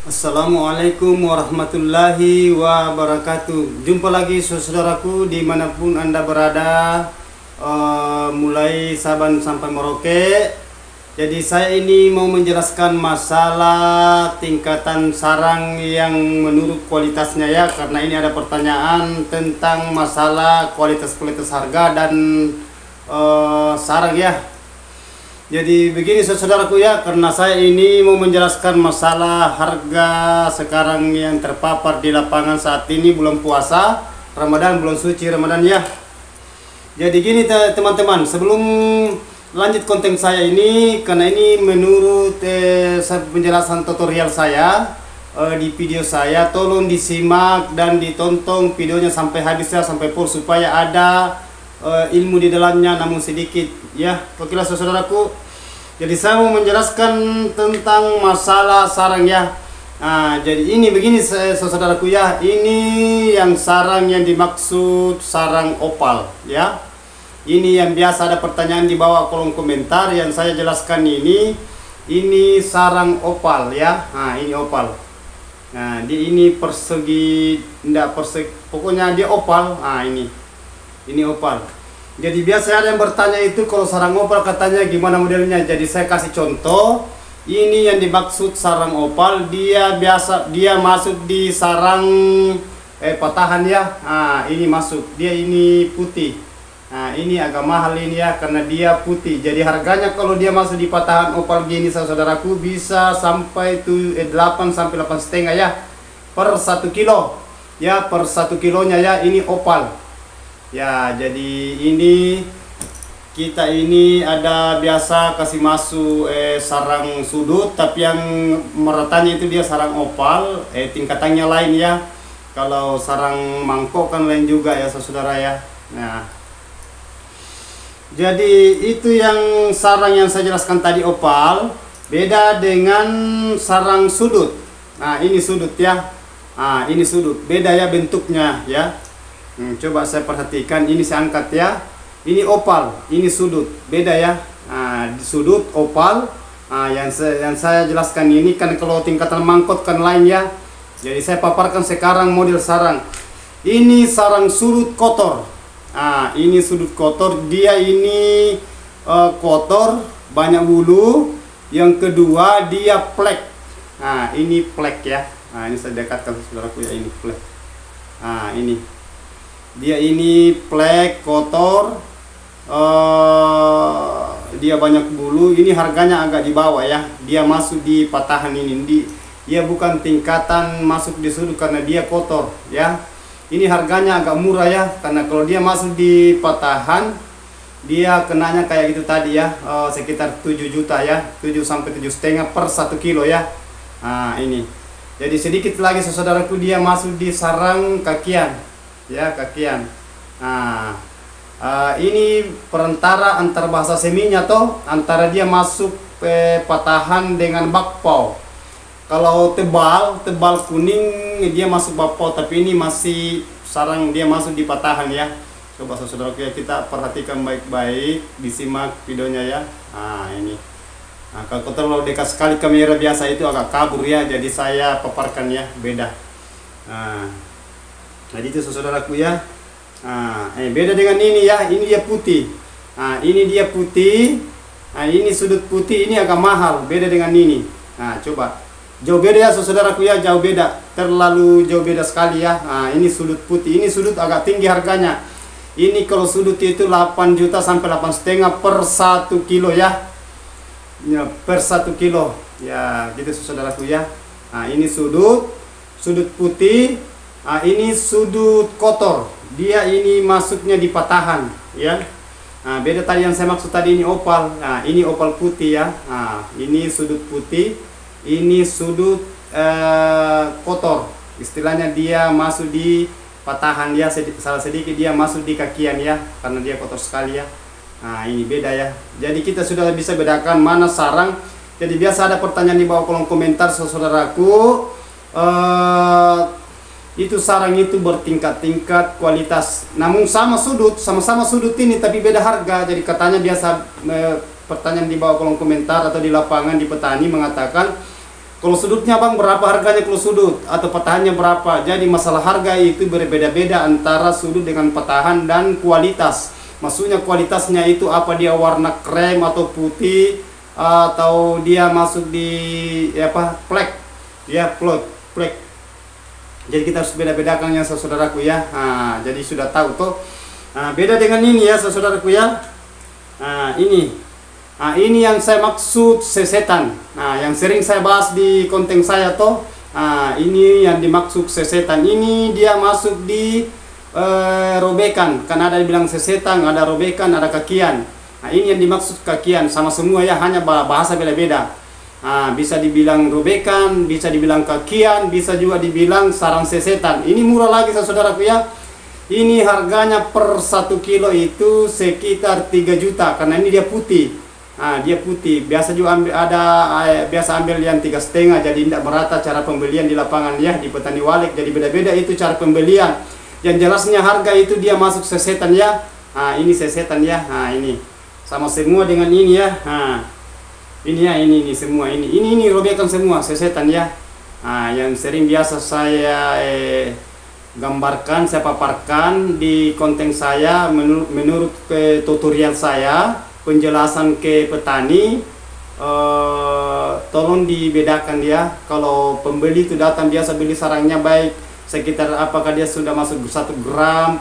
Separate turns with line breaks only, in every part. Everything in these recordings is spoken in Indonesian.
Assalamualaikum warahmatullahi wabarakatuh. Jumpa lagi saudaraku dimanapun Anda berada, mulai Sabang sampai Merauke. Jadi saya ini mau menjelaskan masalah tingkatan sarang yang menurut kualitasnya ya, karena ini ada pertanyaan tentang masalah kualitas harga dan sarang ya. Jadi begini saudaraku ya, karena saya ini mau menjelaskan masalah harga sekarang yang terpapar di lapangan saat ini bulan puasa Ramadan, bulan suci Ramadan ya. Jadi gini teman-teman, sebelum lanjut konten saya ini, karena ini menurut penjelasan tutorial saya di video saya, tolong disimak dan ditonton videonya sampai habis ya, sampai full, supaya ada ilmu di dalamnya namun sedikit ya. Okelah saudaraku, jadi saya mau menjelaskan tentang masalah sarang ya. Jadi ini begini saudaraku ya, ini yang sarang yang dimaksud sarang opal ya. Ini yang biasa ada pertanyaan di bawah kolom komentar, yang saya jelaskan ini sarang opal ya. Ini opal. Nah, ini persegi, enggak persegi, pokoknya dia opal. Ini opal. Jadi biasa ada yang bertanya itu kalau sarang opal katanya gimana modelnya. Jadi saya kasih contoh. Ini yang dimaksud sarang opal, dia masuk di sarang patahan ya. Ini masuk. Dia ini putih. Ini agak mahal ini ya, karena dia putih. Jadi harganya kalau dia masuk di patahan opal gini saudaraku, bisa sampai 8 sampai 8,5 ya per 1 kilo. Ya, per 1 kilonya ya, ini opal. Ya, jadi ini kita ini ada biasa kasih masuk sarang sudut, tapi yang meratanya itu dia sarang opal, tingkatannya lain ya. Kalau sarang mangkok kan lain juga ya saudara ya. Nah, jadi itu yang sarang yang saya jelaskan tadi opal, beda dengan sarang sudut. Nah, ini sudut ya. Ini sudut, beda ya bentuknya ya. Coba saya perhatikan, ini saya angkat ya. Ini opal, ini sudut, beda ya. Sudut opal. Yang saya jelaskan ini kan kalau tingkatan mangkot kan lain ya. Jadi saya paparkan sekarang model sarang. Ini sarang sudut kotor. Ini sudut kotor, dia ini kotor, banyak bulu. Yang kedua dia plek. Ini plek ya. Ini saya dekatkan saudaraku ya, ini plek. Ini dia ini plek kotor, dia banyak bulu. Ini harganya agak di bawah ya, dia masuk di patahan ini. Dia bukan tingkatan masuk di sudut karena dia kotor ya. Ini harganya agak murah ya, karena kalau dia masuk di patahan dia kenanya kayak gitu tadi ya, sekitar 7 juta ya, 7 sampai 7,5 per 1 kilo ya. Ini jadi sedikit lagi saudaraku, dia masuk di sarang kakian ya, kakian. Ini perantara antar bahasa seminya toh, antara dia masuk patahan dengan bakpao. Kalau tebal kuning dia masuk bakpao, tapi ini masih sarang, dia masuk di patahan ya. Coba saudaraku ya, kita perhatikan baik-baik, disimak videonya ya. Ini. Kalau terlalu dekat sekali kamera biasa itu agak kabur ya, jadi saya paparkan ya, beda. Jadi itu saudaraku ya. Beda dengan ini ya, ini dia putih. Ini dia putih. Ini sudut putih, ini agak mahal, beda dengan ini. Coba jauh beda ya saudaraku ya, jauh beda, terlalu jauh beda sekali ya. Ini sudut putih, ini sudut agak tinggi harganya. Ini kalau sudut itu 8 juta sampai 8,5 per 1 kilo ya. Per 1 kilo ya, gitu saudaraku ya. Ini sudut putih. Ini sudut kotor, dia ini masuknya di patahan ya. Beda tadi yang saya maksud tadi, ini opal. Ini opal putih ya. Ini sudut putih, ini sudut kotor, istilahnya dia masuk di patahan ya. Salah sedikit dia masuk di kakian ya, karena dia kotor sekali ya. Ini beda ya. Jadi kita sudah bisa bedakan mana sarang. Jadi biasa ada pertanyaan di bawah kolom komentar saudaraku, itu sarang itu bertingkat-tingkat kualitas, namun sama-sama sudut ini tapi beda harga. Jadi katanya biasa pertanyaan di bawah kolom komentar atau di lapangan di petani mengatakan Kalau sudutnya bang berapa harganya kalau sudut atau petahannya berapa. Jadi masalah harga itu berbeda-beda antara sudut dengan petahan dan kualitas. Maksudnya kualitasnya itu apa, dia warna krem atau putih atau dia masuk di plek ya, plek. Jadi kita harus beda-bedakan ya saudaraku ya. Nah, jadi sudah tahu tuh. Nah, beda dengan ini ya saudaraku ya. Nah, ini yang saya maksud sesetan. Nah, yang sering saya bahas di konten saya toh. Nah, ini yang dimaksud sesetan. Ini dia masuk di robekan. Kan ada dibilang sesetan, ada robekan, ada kakian. Nah, ini yang dimaksud kakian. Sama semua ya, hanya bahasa beda-beda. Nah, bisa dibilang robekan, bisa dibilang kakian, bisa juga dibilang sarang sesetan. Ini murah lagi saudaraku ya. Ini harganya per 1 kilo itu sekitar 3 juta karena ini dia putih. Nah, dia putih. Biasa juga biasa ambil yang 3,5, jadi tidak merata cara pembelian di lapangan ya, di petani walik. Jadi beda-beda itu cara pembelian. Yang jelasnya harga itu dia masuk sesetan ya. Nah, ini sesetan ya. Nah, ini sama semua dengan ini ya. Nah, ini ya, ini semua ini robekan semua sesetan ya. Nah, yang sering biasa saya gambarkan, saya paparkan di konten saya menurut tutorial saya, penjelasan ke petani. Tolong dibedakan ya. Kalau pembeli itu datang biasa beli sarangnya baik sekitar apakah dia sudah masuk 1 gram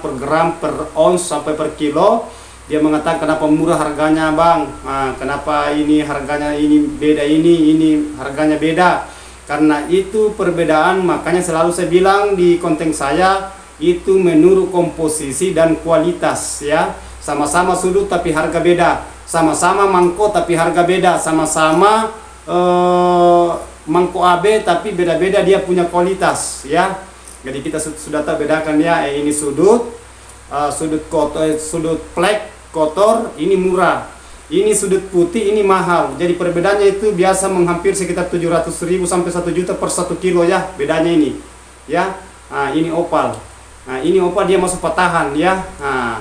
per ons sampai per kilo, dia mengatakan kenapa murah harganya bang. Nah, kenapa ini harganya ini beda, ini harganya beda. Karena itu perbedaan, makanya selalu saya bilang di konten saya itu menurut komposisi dan kualitas ya. Sama-sama sudut tapi harga beda, sama-sama mangkok tapi harga beda, sama-sama mangkok AB tapi beda-beda dia punya kualitas ya. Jadi kita sudah tahu bedakan ya. Ini sudut kotor, sudut plek kotor ini murah, ini sudut putih ini mahal. Jadi perbedaannya itu biasa menghampir sekitar 700.000 sampai 1 juta per 1 kilo ya, bedanya ini ya. Nah, ini opal. Nah, ini opal dia masuk petahan ya. Nah,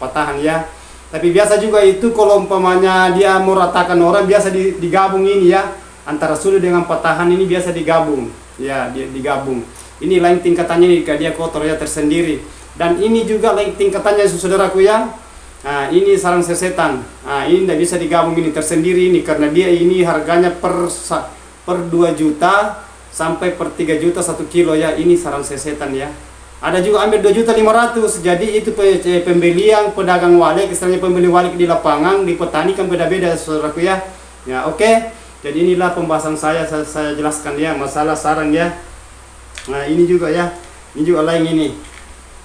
petahan ya. Tapi biasa juga itu kalau umpamanya dia mau ratakan orang biasa digabung ini ya, antara sudut dengan petahan ini biasa digabung ya, digabung. Ini lain tingkatannya nih, dia kotor ya tersendiri. Dan ini juga lain tingkatannya saudaraku ya. Nah, ini sarang sesetan. Nah, ini tidak bisa digabung, ini tersendiri ini karena dia ini harganya per 2 juta sampai per 3 juta 1 kilo ya. Ini sarang sesetan ya. Ada juga ambil 2.500.000. Jadi itu pembelian pedagang walik, istilahnya pembeli walik di lapangan, di petani kan beda-beda saudaraku ya. Ya, oke. Jadi inilah pembahasan saya jelaskan ya masalah sarang ya. Nah, ini juga ya. Ini juga lain ini.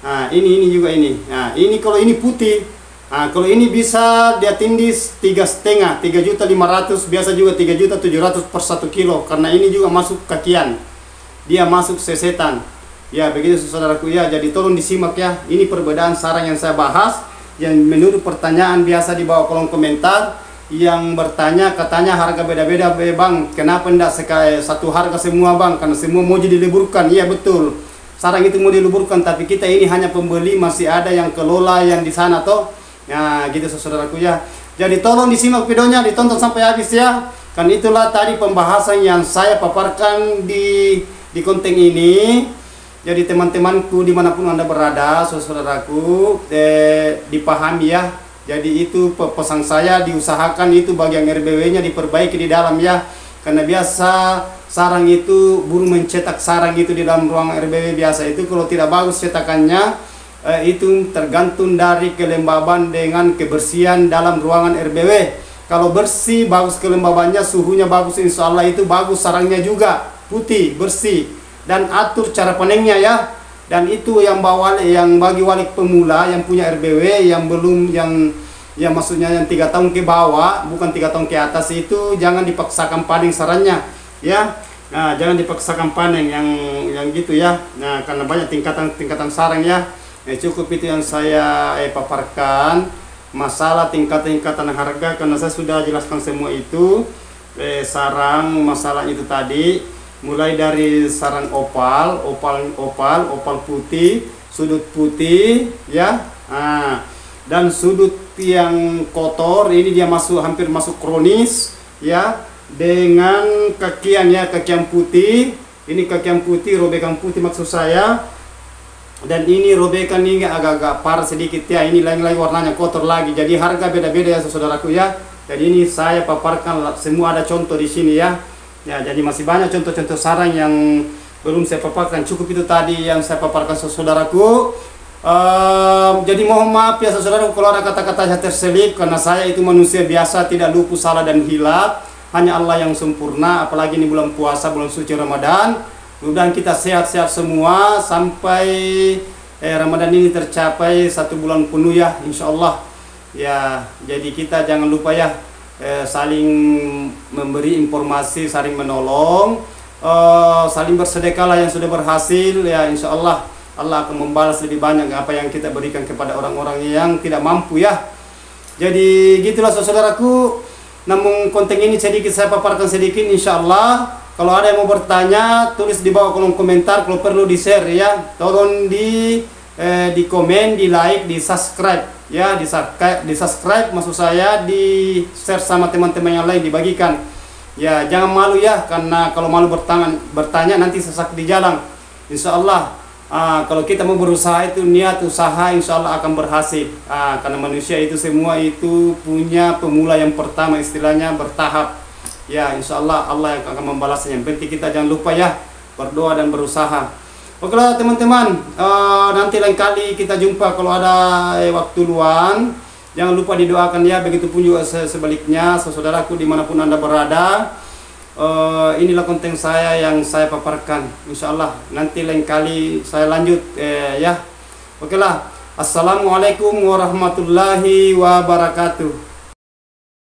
Nah, ini juga ini. Nah, ini kalau ini putih. Nah, kalau ini bisa dia tindis 3,5, 3.500.000, biasa juga 3.700.000 per 1 kilo karena ini juga masuk kakian. Dia masuk sesetan. Ya, begitu saudaraku ya. Jadi tolong disimak ya. Ini perbedaan sarang yang saya bahas. Yang menurut pertanyaan biasa di bawah kolom komentar, yang bertanya katanya harga beda-beda bang. Kenapa enggak satu harga semua bang? Karena semua mau diliburkan. Iya betul. Sarang itu mau diliburkan, tapi kita ini hanya pembeli, masih ada yang kelola yang di sana toh. Ya, gitu saudaraku ya. Jadi tolong disimak videonya, ditonton sampai habis ya. Kan itulah tadi pembahasan yang saya paparkan di konten ini. Jadi teman-temanku dimanapun Anda berada, saudaraku, dipahami ya. Jadi itu pesan saya, diusahakan itu bagian RBW-nya diperbaiki di dalam ya. Karena biasa sarang itu, burung mencetak sarang itu di dalam ruang RBW biasa itu kalau tidak bagus cetakannya, itu tergantung dari kelembaban dengan kebersihan dalam ruangan RBW. Kalau bersih, bagus kelembabannya, suhunya bagus, insya Allah itu bagus sarangnya juga, putih, bersih. Dan atur cara panennya ya. Dan itu yang bagi walik pemula yang punya RBW, yang belum yang maksudnya yang 3 tahun ke bawah, bukan 3 tahun ke atas, itu jangan dipaksakan panen sarannya ya. Nah, jangan dipaksakan panen yang gitu ya. Nah, karena banyak tingkatan sarang ya. Cukup itu yang saya paparkan masalah tingkatan harga, karena saya sudah jelaskan semua itu. Sarang masalah itu tadi, mulai dari sarang opal putih, sudut putih ya. Nah, dan sudut yang kotor ini dia hampir masuk kronis ya. dengan kakian ya, kakian putih. Ini kakian putih, robekan putih maksud saya. Dan ini robekan ini agak-agak parah sedikit ya. Ini lagi warnanya kotor lagi. Jadi harga beda-beda ya saudaraku ya. Jadi ini saya paparkan semua, ada contoh di sini ya. Ya, jadi masih banyak contoh-contoh sarang yang belum saya paparkan. Cukup itu tadi yang saya paparkan saudaraku. Jadi mohon maaf ya saudaraku kalau ada kata-kata saya terselip, karena saya itu manusia biasa, tidak luput salah dan hilaf. Hanya Allah yang sempurna, apalagi ini bulan puasa, bulan suci Ramadan. Mudah-mudahan kita sehat-sehat semua sampai Ramadan ini tercapai 1 bulan penuh ya, insya Allah. Ya, jadi kita jangan lupa ya, saling memberi informasi, saling menolong, saling bersedekahlah yang sudah berhasil ya, insya Allah Allah akan membalas lebih banyak apa yang kita berikan kepada orang-orang yang tidak mampu ya. Jadi gitulah saudaraku. Namun konten ini sedikit saya paparkan sedikit, insya Allah. Kalau ada yang mau bertanya, tulis di bawah kolom komentar. Kalau perlu di share ya, tolong di komen, di like, di subscribe ya, di subscribe maksud saya, di share sama teman-teman yang lain, dibagikan ya. Jangan malu ya, karena kalau malu bertanya nanti sesak di jalan. Insya Allah kalau kita mau berusaha itu niat usaha, insya Allah akan berhasil. Karena manusia itu semua itu punya pemula yang pertama, istilahnya bertahap ya. Insya Allah Allah yang akan membalasnya. Yang penting kita jangan lupa ya, berdoa dan berusaha. Oke lah teman-teman, nanti lain kali kita jumpa kalau ada waktu luang. Jangan lupa didoakan ya, begitu pun juga sebaliknya saudaraku dimanapun Anda berada. Inilah konten saya yang saya paparkan. Insya Allah nanti lain kali saya lanjut ya. Oke lah. Assalamualaikum warahmatullahi wabarakatuh.